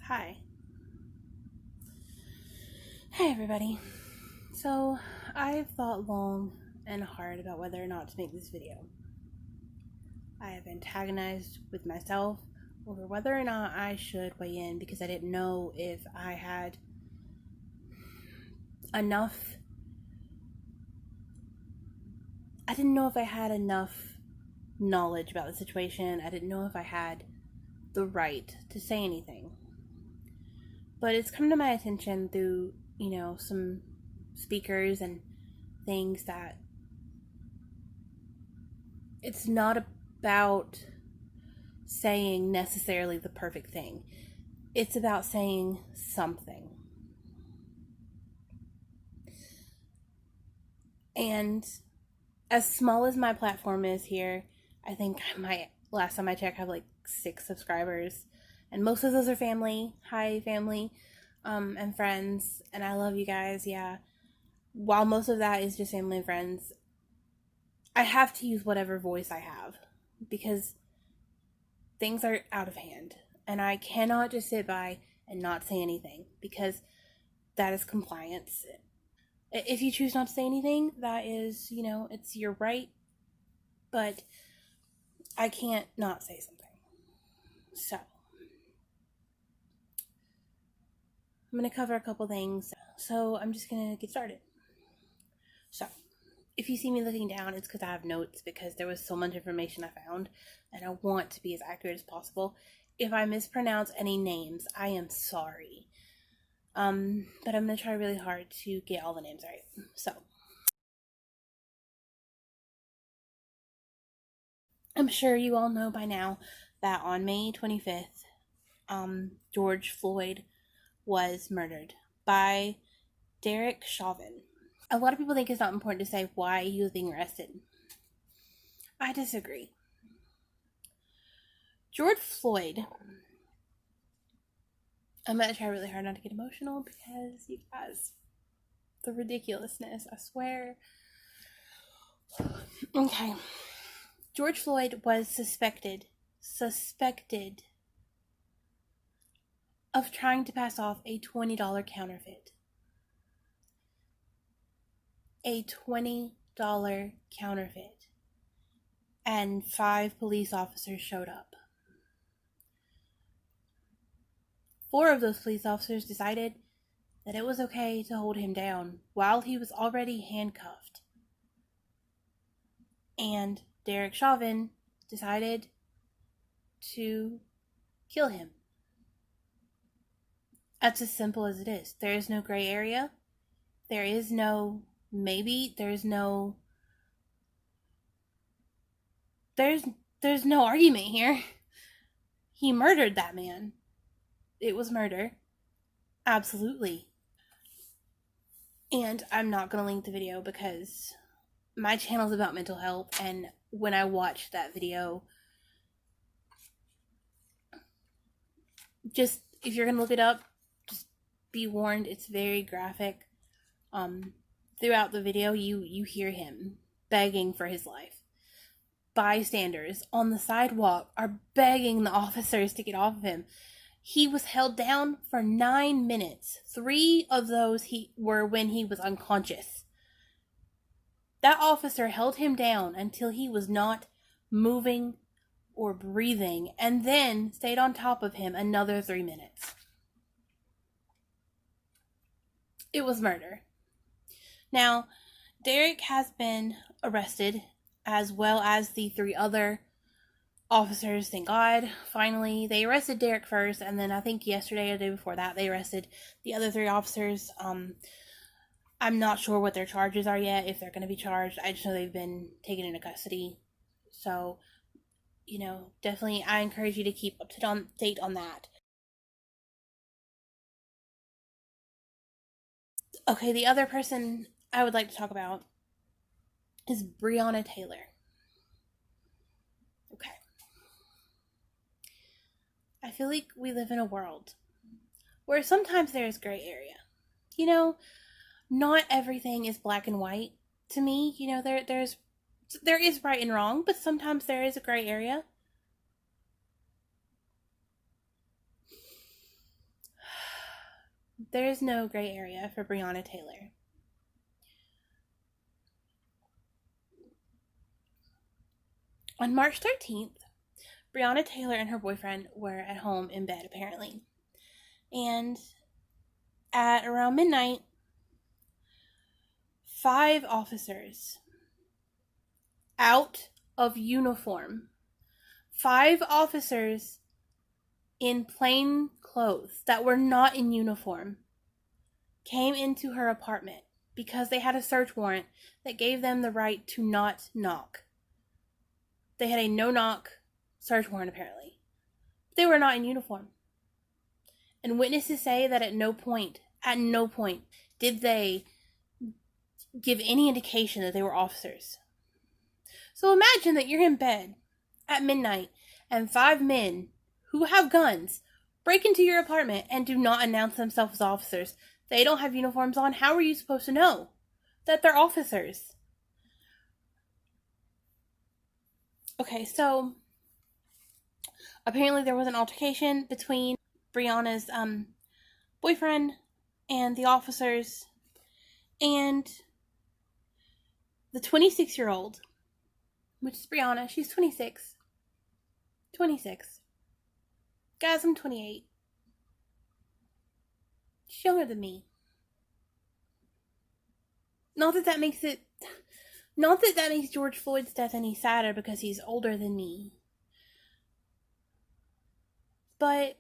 Hi. Hey everybody. So, I've thought long and hard about whether or not to make this video. I have antagonized with myself over whether or not I should weigh in because I didn't know if I had enough. I didn't know if I had enough knowledge about the situation. I didn't know if I had the right to say anything. But it's come to my attention through, some speakers and things that it's not about saying necessarily the perfect thing. It's about saying something. And as small as my platform is here, I think last time I checked, I have like 6 subscribers. And most of those are family. Hi, family, and friends. And I love you guys, yeah. While most of that is just family and friends, I have to use whatever voice I have because things are out of hand. And I cannot just sit by and not say anything because that is compliance. If you choose not to say anything, that is, it's your right, but I can't not say something. So, I'm going to cover a couple things. So, I'm just going to get started. So, if you see me looking down, it's because I have notes because there was so much information I found and I want to be as accurate as possible. If I mispronounce any names, I am sorry. But I'm going to try really hard to get all the names right. So, I'm sure you all know by now that on May 25th, George Floyd was murdered by Derek Chauvin. A lot of people think it's not important to say why he was being arrested. I disagree. George Floyd, I'm going to try really hard not to get emotional because you guys, the ridiculousness, I swear. Okay. George Floyd was suspected of trying to pass off a $20 counterfeit. A $20 counterfeit. And 5 police officers showed up. 4 of those police officers decided that it was okay to hold him down while he was already handcuffed. And Derek Chauvin decided to kill him. That's as simple as it is. There is no gray area. There is no maybe. There's no argument here. He murdered that man. It was murder. Absolutely. And I'm not going to link the video because my channel is about mental health, and when I watched that video, just if you're going to look it up, just be warned, it's very graphic. Throughout the video, you hear him begging for his life. Bystanders on the sidewalk are begging the officers to get off of him. He was held down for 9 minutes. 3 of those were when he was unconscious. That officer held him down until he was not moving or breathing, and then stayed on top of him another 3 minutes. It was murder. Now, Derek has been arrested, as well as the 3 other officers. Thank God. Finally, they arrested Derek first, and then I think yesterday or the day before that, they arrested the other 3 officers. I'm not sure what their charges are yet, if they're going to be charged. I just know they've been taken into custody. So, definitely I encourage you to keep up to date on that. Okay, the other person I would like to talk about is Breonna Taylor. Okay. I feel like we live in a world where sometimes there is gray area. Not everything is black and white. To me, there is right and wrong, but sometimes there is a gray area. There is no gray area for Breonna Taylor. On March 13th, Breonna Taylor and her boyfriend were at home in bed, apparently. And at around midnight, 5 officers out of uniform, 5 officers in plain clothes that were not in uniform, came into her apartment because they had a search warrant that gave them the right to not knock. They had a no-knock search warrant, apparently. They were not in uniform. And witnesses say that at no point did they give any indication that they were officers. So imagine that you're in bed at midnight and 5 men who have guns break into your apartment and do not announce themselves as officers. They don't have uniforms on. How are you supposed to know that they're officers? Okay, so apparently there was an altercation between Breonna's boyfriend and the officers, and the 26-year-old, which is Breonna, she's 26. 26. Guys, I'm 28. She's younger than me. Not that that makes George Floyd's death any sadder because he's older than me. But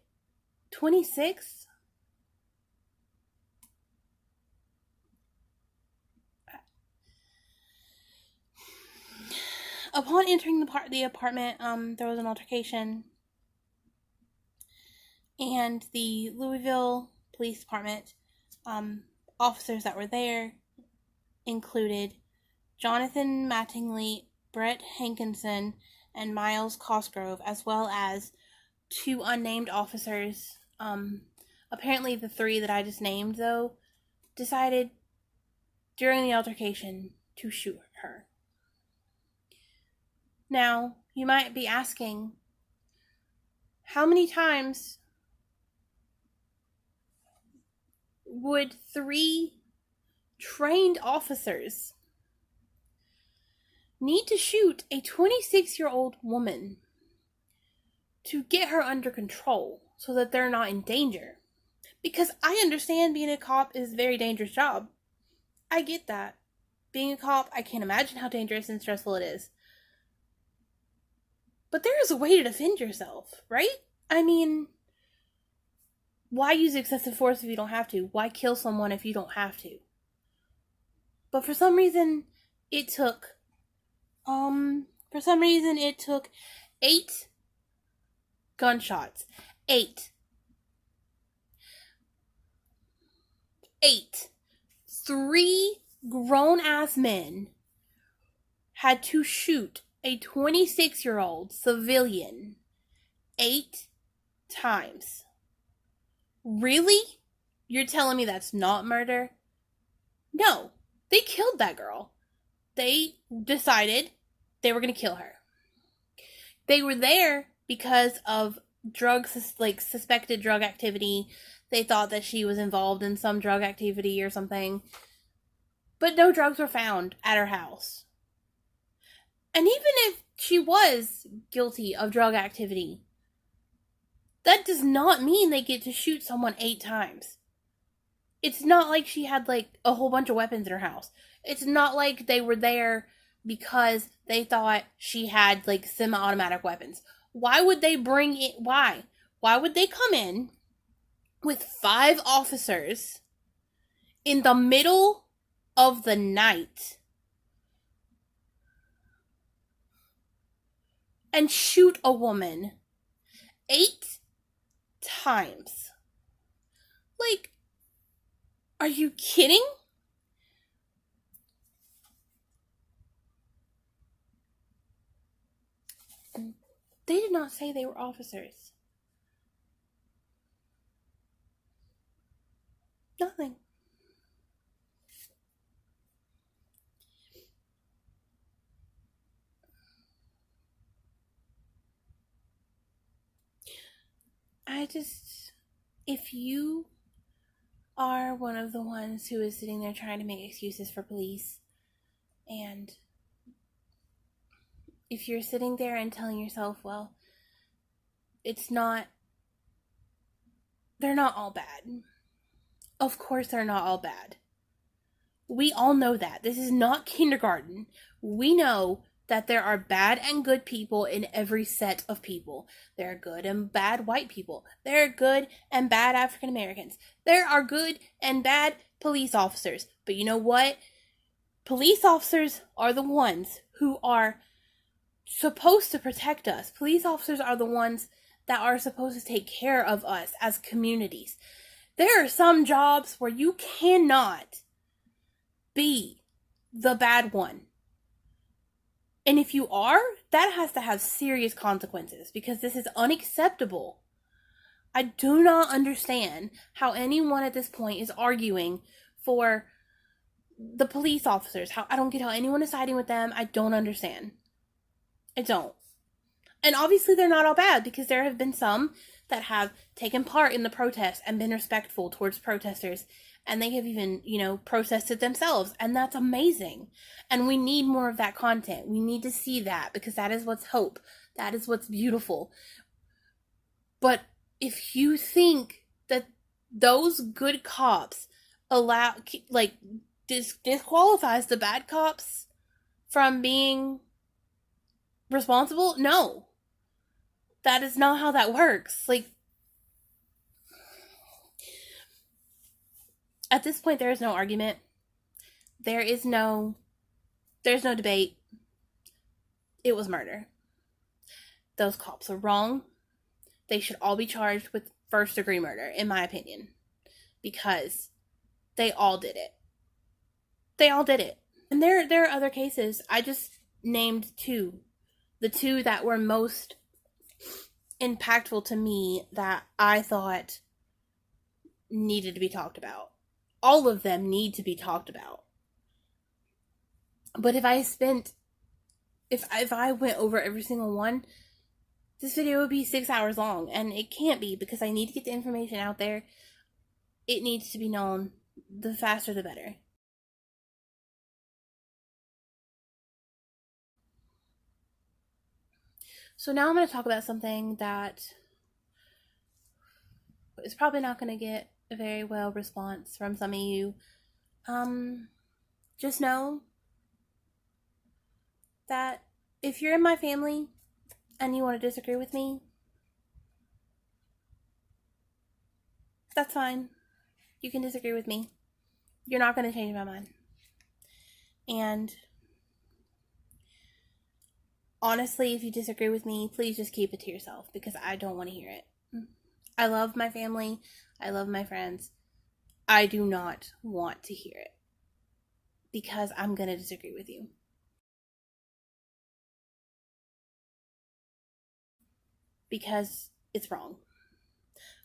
26? Upon entering the apartment, there was an altercation, and the Louisville Police Department officers that were there included Jonathan Mattingly, Brett Hankinson, and Miles Cosgrove, as well as 2 unnamed officers. Apparently the 3 that I just named, though, decided during the altercation to shoot her. Now, you might be asking, how many times would 3 trained officers need to shoot a 26-year-old woman to get her under control so that they're not in danger? Because I understand being a cop is a very dangerous job. I get that. Being a cop, I can't imagine how dangerous and stressful it is. But there is a way to defend yourself, right? I mean, why use excessive force if you don't have to? Why kill someone if you don't have to? But for some reason, it took 8 gunshots. 8. 3 grown-ass men had to shoot a 26-year-old civilian 8 times. Really? You're telling me that's not murder? No. They killed that girl. They decided they were going to kill her. They were there because of suspected drug activity. They thought that she was involved in some drug activity or something. But no drugs were found at her house. And even if she was guilty of drug activity, that does not mean they get to shoot someone 8 times. It's not like she had, a whole bunch of weapons in her house. It's not like they were there because they thought she had, semi-automatic weapons. Why would they bring it? Why? Why would they come in with 5 officers in the middle of the night and shoot a woman 8 times? Are you kidding? They did not say they were officers. Nothing. If you are one of the ones who is sitting there trying to make excuses for police. And if you're sitting there and telling yourself, well, they're not all bad. Of course they're not all bad. We all know that. This is not kindergarten. We know that there are bad and good people in every set of people. There are good and bad white people. There are good and bad African Americans. There are good and bad police officers. But you know what? Police officers are the ones who are supposed to protect us. Police officers are the ones that are supposed to take care of us as communities. There are some jobs where you cannot be the bad one. And if you are, that has to have serious consequences because this is unacceptable. I do not understand how anyone at this point is arguing for the police officers. I don't get how anyone is siding with them. I don't understand. I don't. And obviously they're not all bad because there have been some that have taken part in the protests and been respectful towards protesters. And they have even, protested themselves. And that's amazing. And we need more of that content. We need to see that because that is what's hope. That is what's beautiful. But if you think that those good cops disqualifies the bad cops from being responsible, no. That is not how that works. At this point, there is no argument. There's no debate. It was murder. Those cops are wrong. They should all be charged with first-degree murder, in my opinion. Because they all did it. They all did it. And there are other cases. I just named two. The two that were most impactful to me that I thought needed to be talked about. All of them need to be talked about. But if I went over every single one, this video would be 6 hours long. And it can't be because I need to get the information out there. It needs to be known. The faster the better. So now I'm going to talk about something that is probably not going to get a very well response from some of you. Just know that if you're in my family and you want to disagree with me, that's fine. You can disagree with me. You're not going to change my mind. And honestly, if you disagree with me, please just keep it to yourself because I don't want to hear it. I love my family. I love my friends. I do not want to hear it because I'm going to disagree with you. Because it's wrong.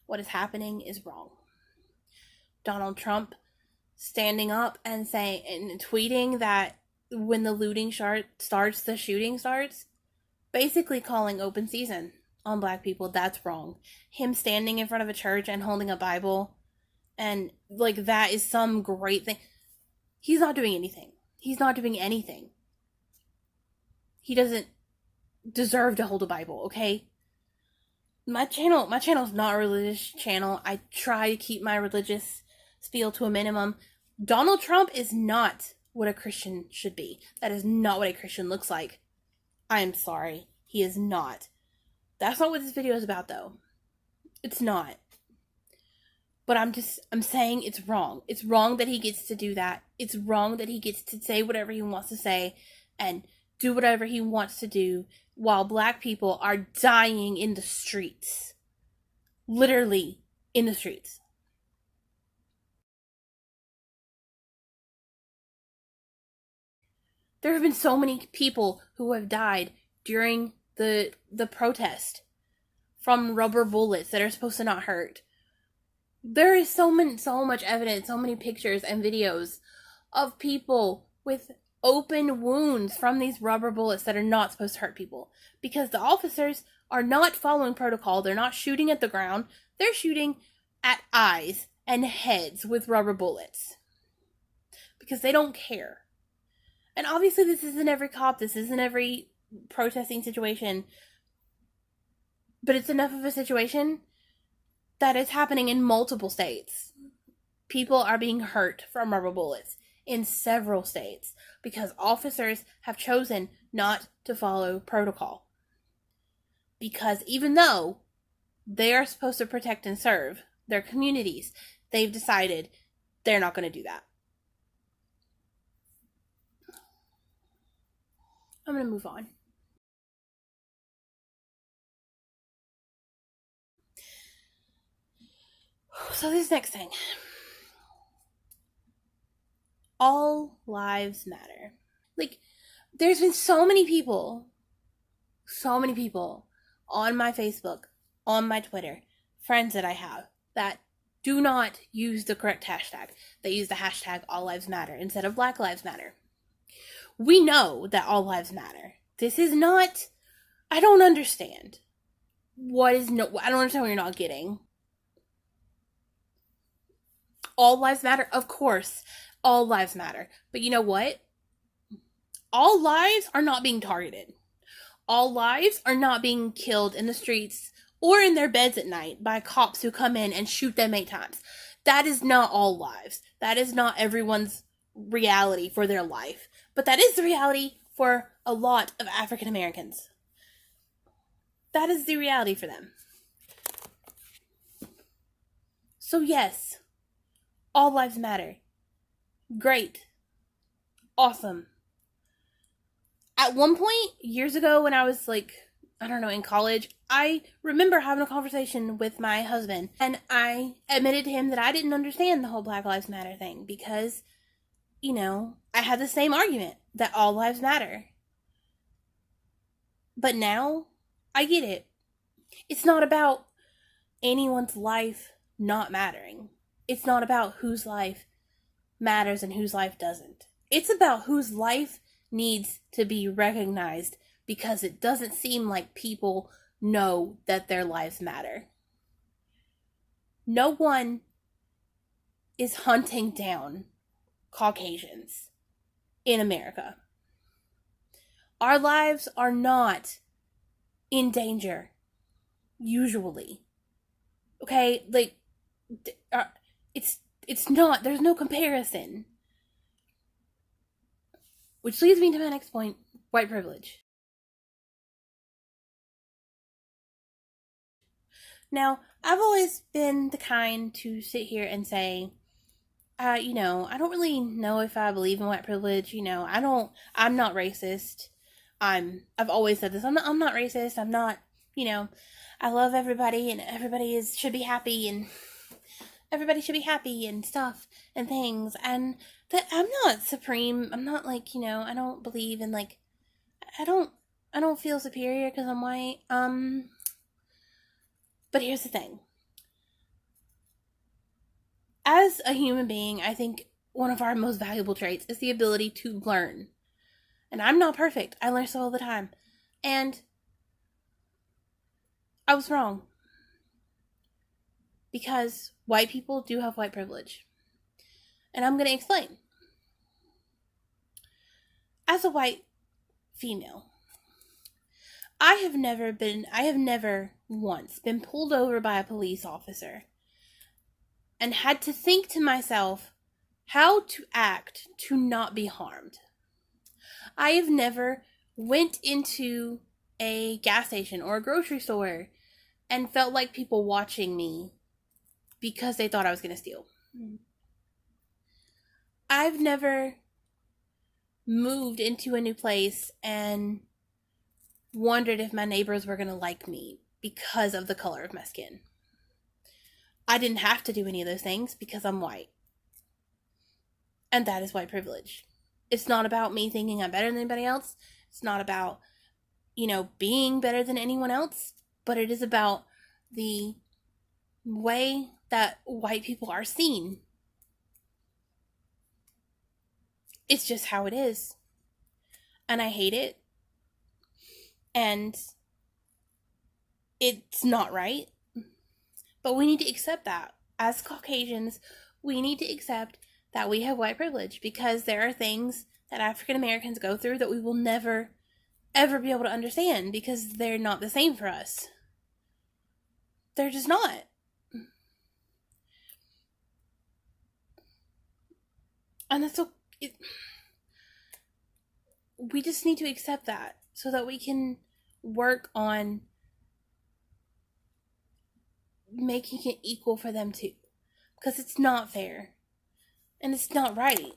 What is happening is wrong. Donald Trump standing up and saying and tweeting that when the looting starts, the shooting starts, basically calling open season on black people, that's wrong. Him standing in front of a church and holding a Bible and that is some great thing. He's not doing anything. He's not doing anything. He doesn't deserve to hold a Bible, okay? My channel is not a religious channel. I try to keep my religious spiel to a minimum. Donald Trump is not what a Christian should be. That is not what a Christian looks like. I am sorry. He is not. That's not what this video is about, though. It's not. But I'm saying it's wrong. It's wrong that he gets to do that. It's wrong that he gets to say whatever he wants to say and do whatever he wants to do while black people are dying in the streets. Literally in the streets. There have been so many people who have died during the protest from rubber bullets that are supposed to not hurt. There is so much evidence, so many pictures and videos of people with open wounds from these rubber bullets that are not supposed to hurt people because the officers are not following protocol. They're not shooting at the ground. They're shooting at eyes and heads with rubber bullets because they don't care. And obviously, this isn't every cop, this isn't every protesting situation, but it's enough of a situation that it's happening in multiple states. People are being hurt from rubber bullets in several states because officers have chosen not to follow protocol. Because even though they are supposed to protect and serve their communities, they've decided they're not going to do that. I'm going to move on. So this next thing. All lives matter. Like, there's been so many people on my Facebook, on my Twitter, friends that I have, that do not use the correct hashtag. They use the hashtag All Lives Matter instead of Black Lives Matter. We know that all lives matter. This is not, I don't understand. I don't understand what you're not getting. All lives matter? Of course, all lives matter. But you know what? All lives are not being targeted. All lives are not being killed in the streets or in their beds at night by cops who come in and shoot them 8 times. That is not all lives. That is not everyone's reality for their life. But that is the reality for a lot of African Americans. That is the reality for them. So yes, all lives matter. Great. Awesome. At one point, years ago, when I was in college, I remember having a conversation with my husband, and I admitted to him that I didn't understand the whole Black Lives Matter thing because, I had the same argument that all lives matter. But now, I get it. It's not about anyone's life not mattering. It's not about whose life matters and whose life doesn't. It's about whose life needs to be recognized because it doesn't seem like people know that their lives matter. No one is hunting down Caucasians in America. Our lives are not in danger, usually. Okay, it's not, there's no comparison. Which leads me to my next point, white privilege. Now, I've always been the kind to sit here and say, I don't really know if I believe in white privilege. I'm not racist. I've always said this. I'm not racist. I'm not, I love everybody and everybody should be happy and everybody should be happy and stuff and things. And that I'm not supreme. I'm not I don't believe in I don't feel superior because I'm white. But here's the thing. As a human being, I think one of our most valuable traits is the ability to learn. And I'm not perfect. I learn stuff all the time. And I was wrong. Because white people do have white privilege. And I'm going to explain. As a white female, I have never once been pulled over by a police officer and had to think to myself how to act to not be harmed. I have never went into a gas station or a grocery store and felt like people watching me because they thought I was going to steal. I've never moved into a new place and wondered if my neighbors were going to like me because of the color of my skin. I didn't have to do any of those things because I'm white. And that is white privilege. It's not about me thinking I'm better than anybody else. It's not about, being better than anyone else. But it is about the way that white people are seen. It's just how it is. And I hate it. And it's not right. But we need to accept that. as Caucasians, we need to accept that we have white privilege, because there are things that African Americans go through that we will never, ever be able to understand, because they're not the same for us. They're just not. And that's so... we just need to accept that so that we can work on making it equal for them too. Because it's not fair. And it's not right.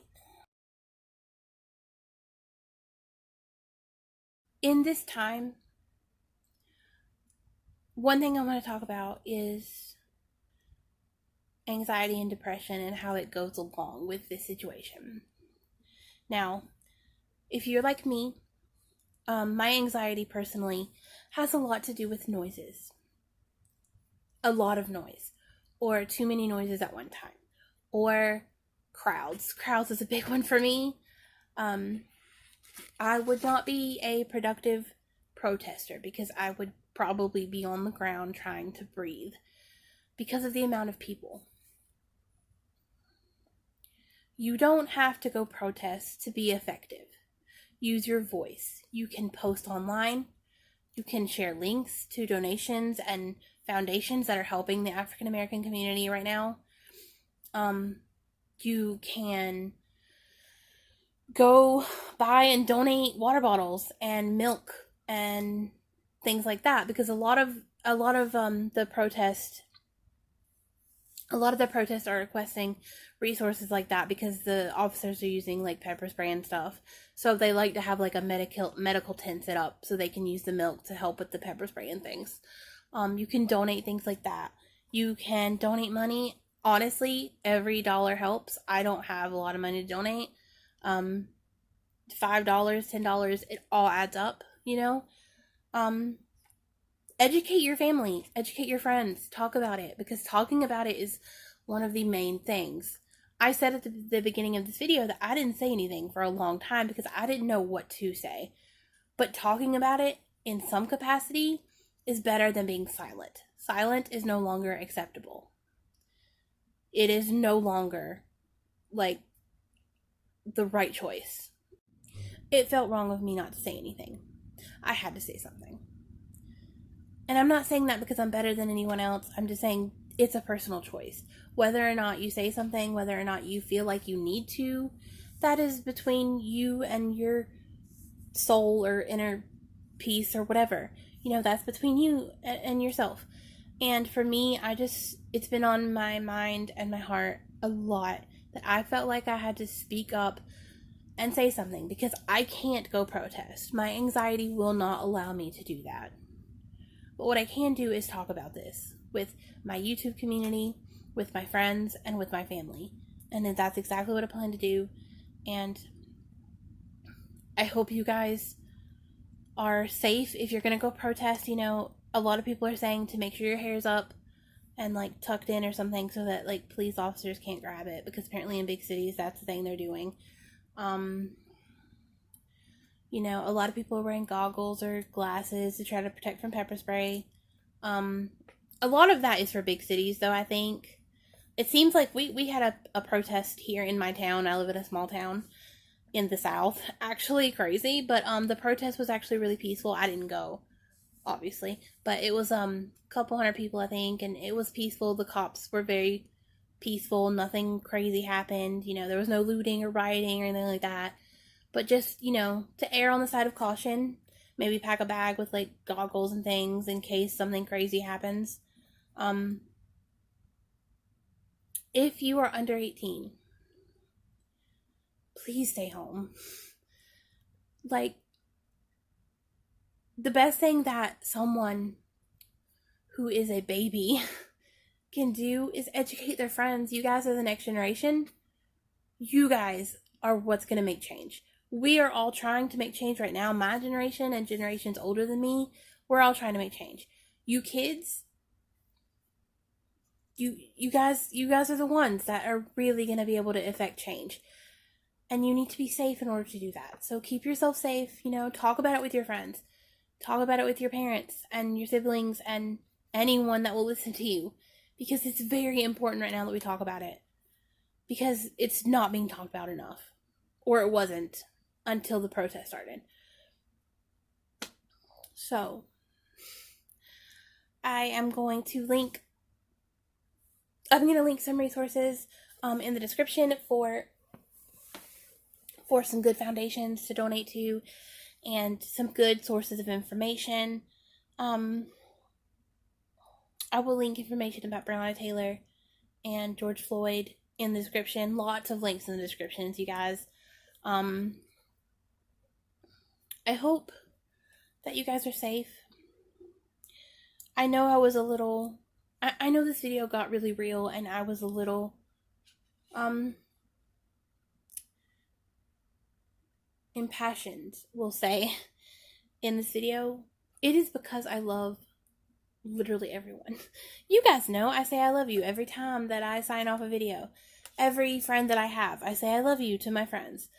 In this time, one thing I want to talk about is anxiety and depression and how it goes along with this situation. Now, if you're like me, my anxiety personally has a lot to do with noises. A lot of noise. Or too many noises at one time. Or crowds. Crowds is a big one for me. I would not be a productive protester because I would probably be on the ground trying to breathe because of the amount of people. You don't have to go protest to be effective. Use your voice. You can post online. You can share links to donations and foundations that are helping the African American community right now. You can go buy and donate water bottles and milk and things like that, because a lot of the protests are requesting resources like that because the officers are using like pepper spray and stuff. So they like to have like a medical tent set up so they can use the milk to help with the pepper spray and things. You can donate things like that. You can donate money. Honestly, every dollar helps. I don't have a lot of money to donate. $5, $10, it all adds up, you know? Educate your family, educate your friends, talk about it, because talking about it is one of the main things. I said at the beginning of this video that I didn't say anything for a long time because I didn't know what to say. But talking about it in some capacity is better than being silent. Silent is no longer acceptable. It is no longer, like, the right choice. It felt wrong of me not to say anything. I had to say something. And I'm not saying that because I'm better than anyone else. I'm just saying it's a personal choice. Whether or not you say something, whether or not you feel like you need to, that is between you and your soul or inner peace or whatever. You know, that's between you and yourself. And for me, it's been on my mind and my heart a lot that I felt like I had to speak up and say something, because I can't go protest. My anxiety will not allow me to do that. But what I can do is talk about this with my YouTube community, with my friends, and with my family. And that's exactly what I plan to do. And I hope you guys are safe if you're going to go protest. You know, a lot of people are saying to make sure your hair's up and like tucked in or something so that like police officers can't grab it, because apparently in big cities that's the thing they're doing. You know, a lot of people are wearing goggles or glasses to try to protect from pepper spray. A lot of that is for big cities, though, I think. It seems like we had a protest here in my town. I live in a small town in the South. Actually crazy, but the protest was actually really peaceful. I didn't go, obviously. But it was a couple hundred people, I think, and it was peaceful. The cops were very peaceful. Nothing crazy happened. You know, there was no looting or rioting or anything like that. But just, you know, to err on the side of caution, maybe pack a bag with, like, goggles and things in case something crazy happens. If you are under 18, please stay home. Like, the best thing that someone who is a baby can do is educate their friends. You guys are the next generation. You guys are what's going to make change. We are all trying to make change right now. My generation and generations older than me, we're all trying to make change. You kids, you guys are the ones that are really going to be able to affect change. And you need to be safe in order to do that. So keep yourself safe, you know, talk about it with your friends. Talk about it with your parents and your siblings and anyone that will listen to you. because it's very important right now that we talk about it, because it's not being talked about enough, or it wasn't until the protest started. So I'm going to link some resources in the description for some good foundations to donate to and some good sources of information. I will link information about Breonna Taylor and George Floyd in the description. Lots of links in the descriptions, you guys. I hope that you guys are safe. I know I was a little... I know this video got really real, and I was a little... impassioned, we'll say, in this video. It is because I love literally everyone. You guys know I say I love you every time that I sign off a video. Every friend that I have, I say I love you to my friends.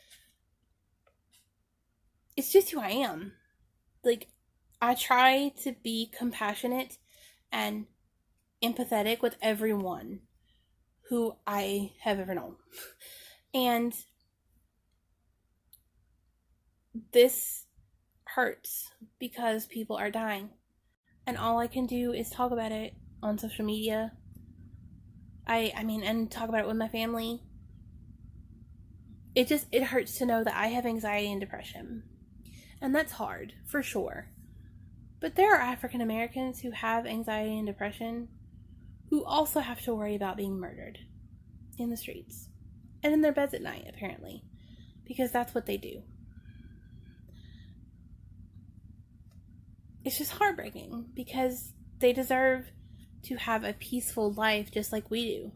It's just who I am. Like, I try to be compassionate and empathetic with everyone who I have ever known. And this hurts because people are dying. And all I can do is talk about it on social media. And talk about it with my family. It hurts to know that I have anxiety and depression. And that's hard, for sure. But there are African Americans who have anxiety and depression who also have to worry about being murdered in the streets. And in their beds at night, apparently. Because that's what they do. It's just heartbreaking because they deserve to have a peaceful life just like we do.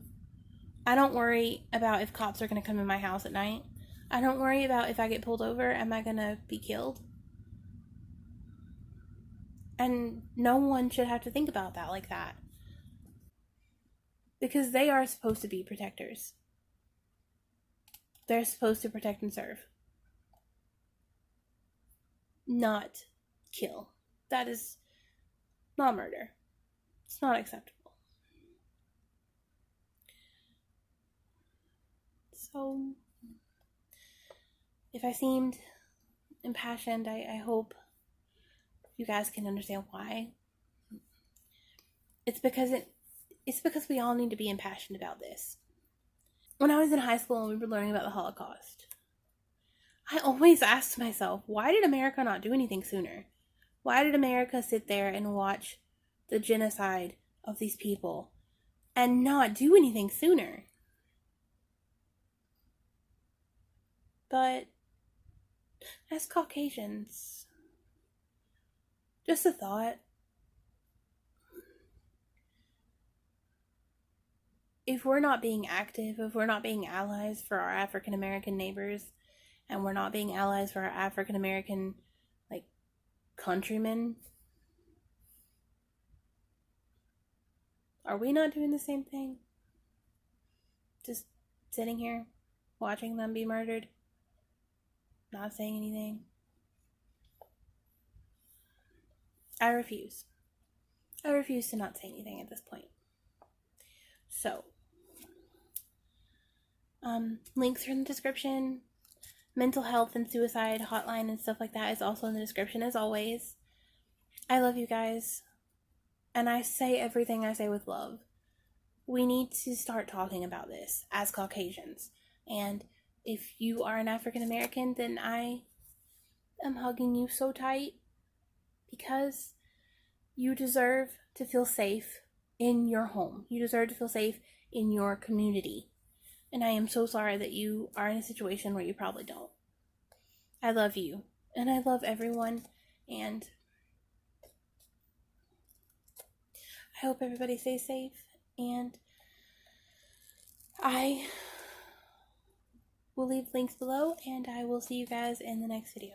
I don't worry about if cops are going to come in my house at night. I don't worry about if I get pulled over, am I going to be killed? And no one should have to think about that like that. Because they are supposed to be protectors. They're supposed to protect and serve. Not kill. That is not murder. It's not acceptable. So, if I seemed impassioned, I hope you guys can understand why. It's because we all need to be impassioned about this. When I was in high school and we were learning about the Holocaust, I always asked myself, why did America not do anything sooner? Why did America sit there and watch the genocide of these people and not do anything sooner? But as Caucasians, just a thought. If we're not being active, if we're not being allies for our African American neighbors, and we're not being allies for our African American countrymen, are we not doing the same thing? Just sitting here, watching them be murdered, not saying anything? I refuse. I refuse to not say anything at this point. So, links are in the description. Mental health and suicide hotline and stuff like that is also in the description, as always. I love you guys. And I say everything I say with love. We need to start talking about this as Caucasians. And if you are an African American, then I am hugging you so tight. Because you deserve to feel safe in your home. You deserve to feel safe in your community. And I am so sorry that you are in a situation where you probably don't. I love you. And I love everyone. And I hope everybody stays safe. And I will leave links below. And I will see you guys in the next video.